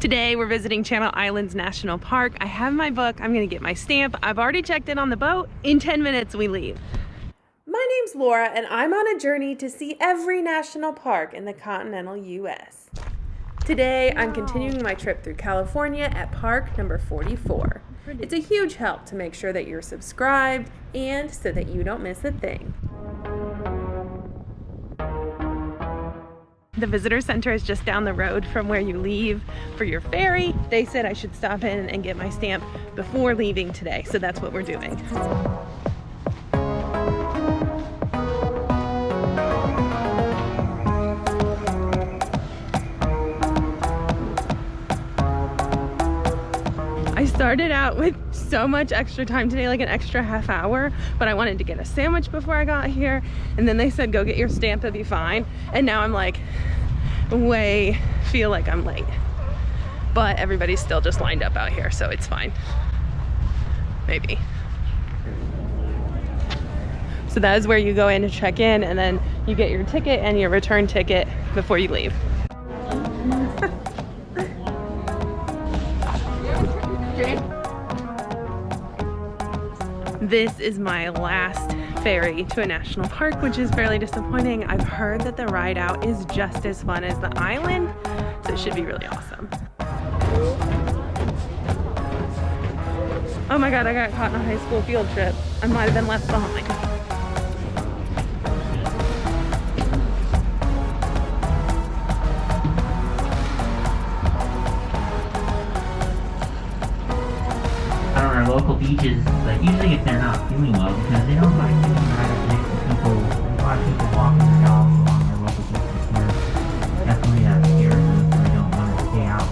Today we're visiting Channel Islands National Park. I have my book, I'm gonna get my stamp. I've already checked in on the boat. In 10 minutes we leave. My name's Laura and I'm on a journey to see every national park in the continental US. Today I'm continuing my trip through California at park number 44. It's a huge help to make sure that you're subscribed and so that you don't miss a thing. The visitor center is just down the road from where you leave for your ferry. They said I should stop in and get my stamp before leaving today, so that's what we're doing. I started out with so much extra time today, like an extra half hour, but I wanted to get a sandwich before I got here, and then they said go get your stamp, it'll be fine. And now I'm like feel like I'm late, but everybody's still just lined up out here, so it's fine, maybe. So that is where you go in to check in, and then you get your ticket and your return ticket before you leave. This is my last ferry to a national park, which is fairly disappointing. I've heard that the ride out is just as fun as the island, so it should be really awesome. Oh my god, I got caught in a high school field trip. I might have been left behind. Local beaches, but usually if they're not doing well, because they don't like being right up next to people. There's a lot of people walking their dogs along their local beaches here. Definitely scares them, so they don't want to stay out.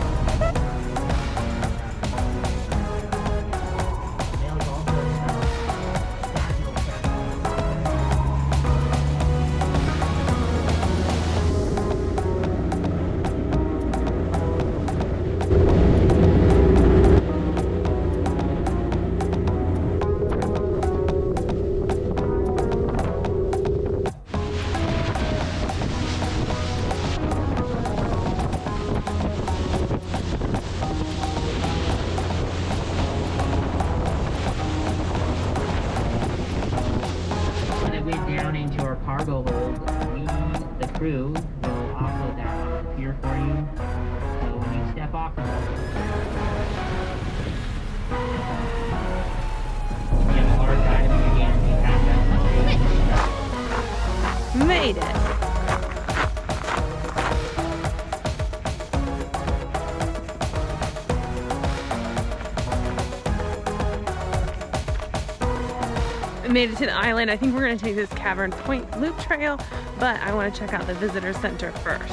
Cargo hold, the crew, will offload that on the pier for you. So when you step off the boat, you have a large item in your hand, you have that. Made it. Made it to the island. I think we're going to take this Cavern Point loop trail, but I want to check out the visitor center first.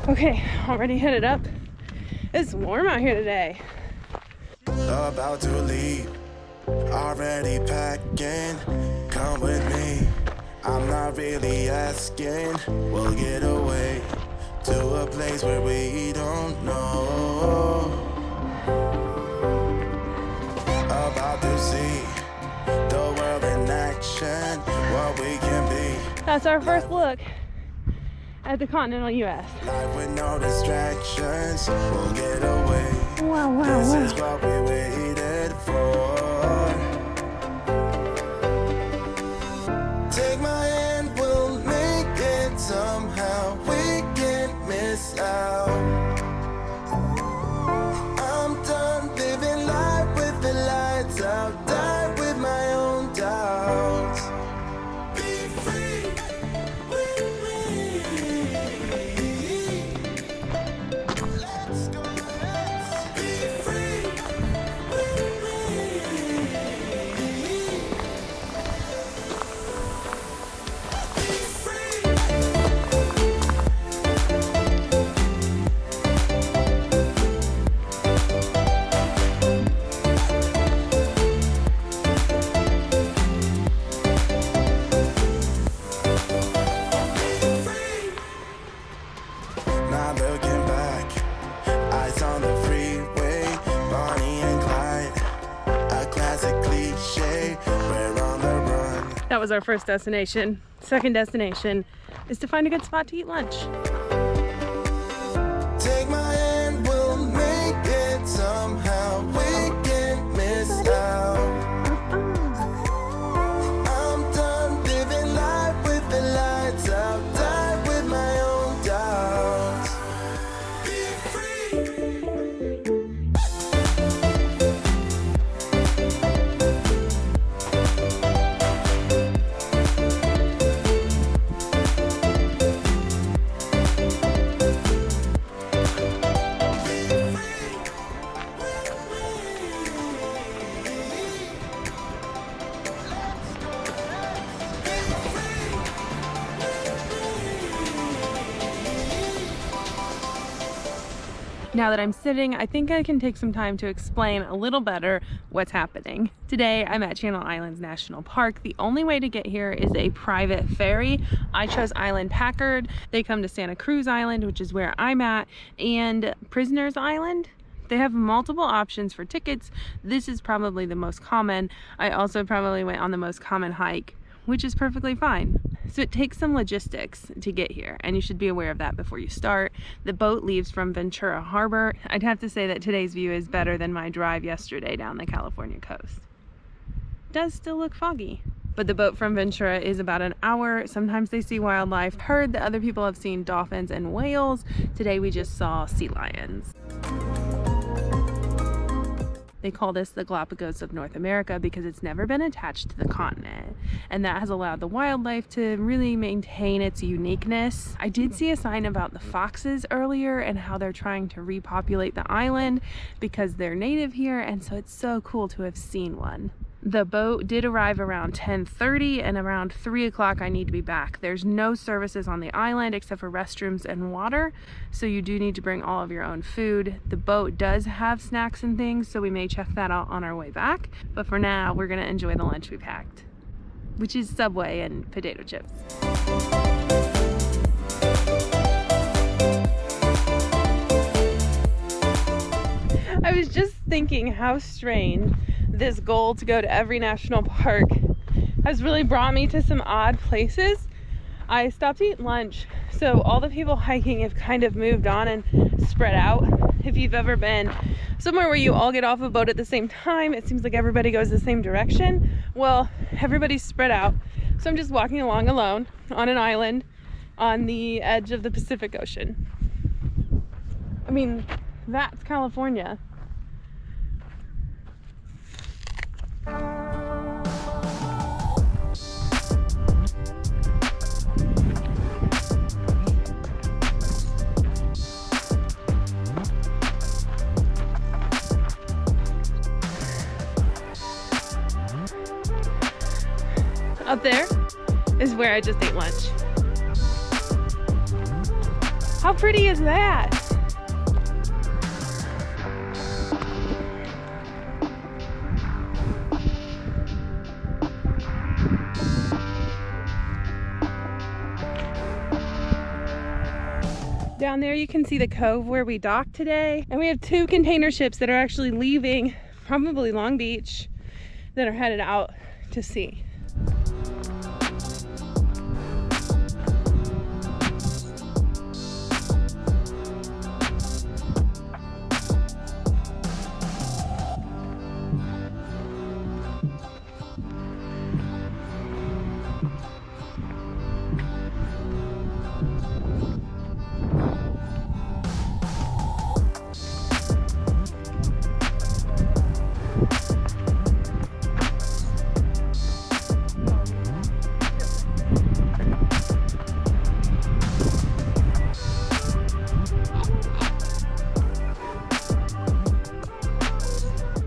Okay, already headed up. It's warm out here today. About to leave, already packing, come with me, I'm not really asking, we'll get away to a place where we don't know, about to see the world in action, what we can be. That's our first look at the continental US. Life with no distractions, we'll get away. Wow, wow, This wow. is what we waited for. Take my hand, we'll make it somehow. We can't miss out. I'm done living life with the lights out. Die with my own doubts. Be free with me. Let's go, let's be free with me. That was our first destination. Second destination is to find a good spot to eat lunch. Take my hand, we'll make it somehow. We can't miss out. I'm done living life with the lights out. Die with my own doubts. Be free. Now that I'm sitting, I think I can take some time to explain a little better what's happening. Today, I'm at Channel Islands National Park. The only way to get here is a private ferry. I chose Island Packard. They come to Santa Cruz Island, which is where I'm at, and Prisoners Island. They have multiple options for tickets. This is probably the most common. I also probably went on the most common hike, which is perfectly fine. So it takes some logistics to get here, and you should be aware of that before you start. The boat leaves from Ventura Harbor. I'd have to say that today's view is better than my drive yesterday down the California coast. It does still look foggy, but the boat from Ventura is about an hour. Sometimes they see wildlife. Heard that other people have seen dolphins and whales. Today we just saw sea lions. They call this the Galapagos of North America because it's never been attached to the continent, and that has allowed the wildlife to really maintain its uniqueness. I did see a sign about the foxes earlier and how they're trying to repopulate the island because they're native here, and so it's so cool to have seen one. The boat did arrive around 10:30, and around 3 o'clock I need to be back. There's no services on the island except for restrooms and water, so you do need to bring all of your own food. The boat does have snacks and things, so we may check that out on our way back. But for now, we're gonna enjoy the lunch we packed, which is Subway and potato chips. I was just thinking how strange this goal to go to every national park has really brought me to some odd places. I stopped to eat lunch, so all the people hiking have kind of moved on and spread out. If you've ever been somewhere where you all get off a boat at the same time, it seems like everybody goes the same direction. Well, everybody's spread out, so I'm just walking along alone on an island on the edge of the Pacific Ocean. I mean, that's California. Up there is where I just ate lunch. How pretty is that? Down there you can see the cove where we docked today, and we have 2 container ships that are actually leaving, probably Long Beach, that are headed out to sea.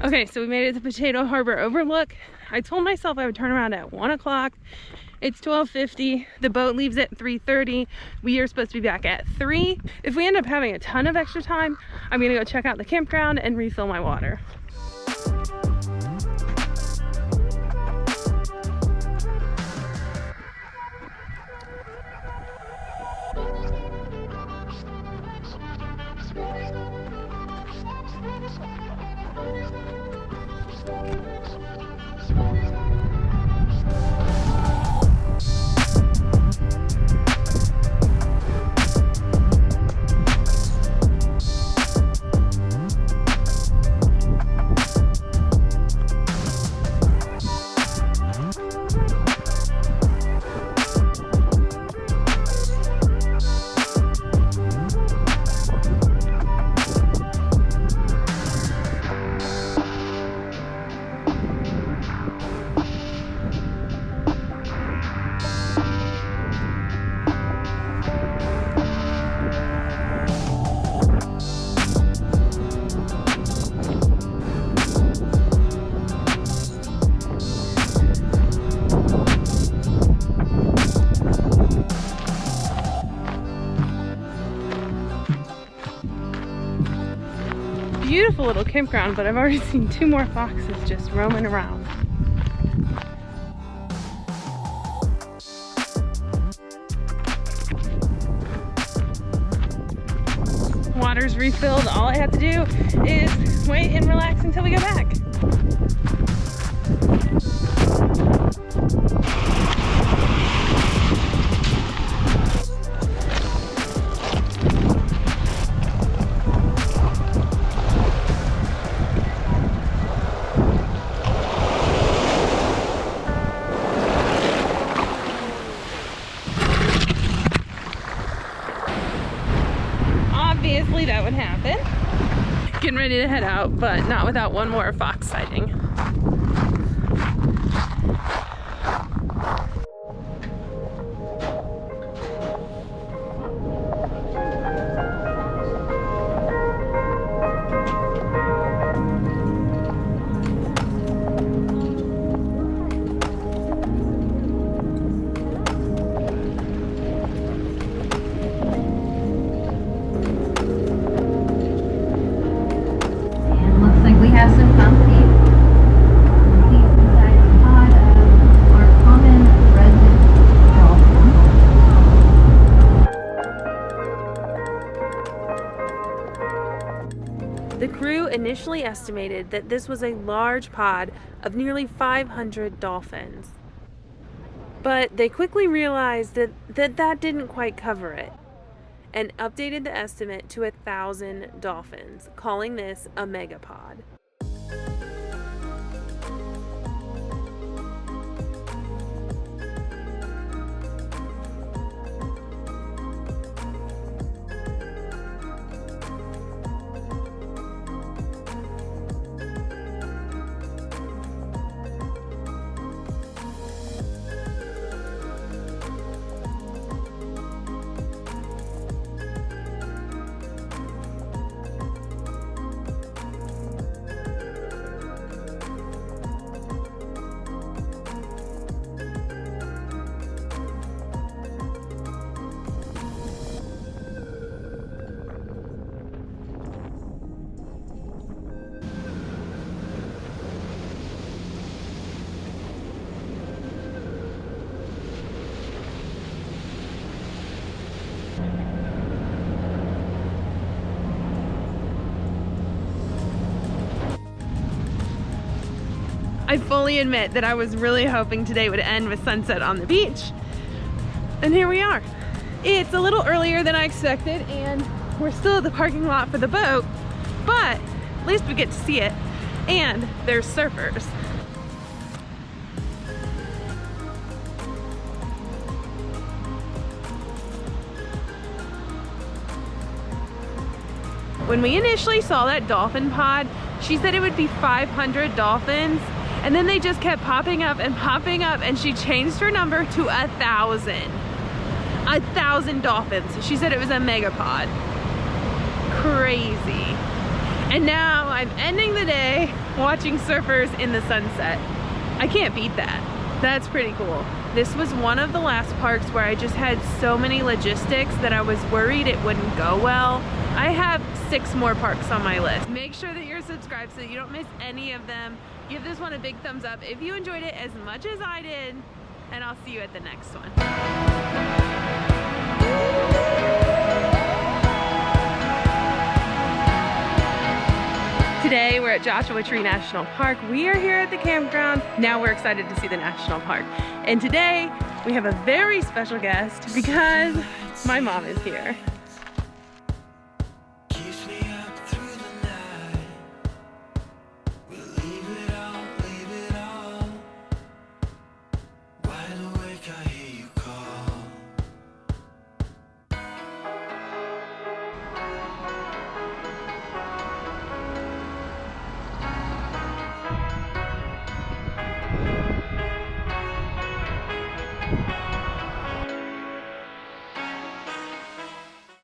Okay, so we made it to Potato Harbor Overlook. I told myself I would turn around at 1 o'clock. It's 12:50. The boat leaves at 3:30. We are supposed to be back at 3. If we end up having a ton of extra time, I'm gonna go check out the campground and refill my water. beautiful little campground, but I've already seen 2 more foxes just roaming around. Water's refilled. All I have to do is wait and relax until we go back. Obviously that would happen. Getting ready to head out, but not without one more fox sighting. The crew initially estimated that this was a large pod of nearly 500 dolphins. But they quickly realized that didn't quite cover it, and updated the estimate to 1,000 dolphins, calling this a megapod. I fully admit that I was really hoping today would end with sunset on the beach. And here we are. It's a little earlier than I expected, and we're still at the parking lot for the boat, but at least we get to see it. And there's surfers. When we initially saw that dolphin pod, she said it would be 500 dolphins, and then they just kept popping up, and she changed her number to 1,000. 1,000 dolphins. She said it was a megapod. Crazy. And now I'm ending the day watching surfers in the sunset. I can't beat that. That's pretty cool. This was one of the last parks where I just had so many logistics that I was worried it wouldn't go well. I have 6 more parks on my list. Make sure that you're subscribed so that you don't miss any of them. Give this one a big thumbs up if you enjoyed it as much as I did, and I'll see you at the next one. Today we're at Joshua Tree National Park. We are here at the campground. Now we're excited to see the national park. And today we have a very special guest because my mom is here.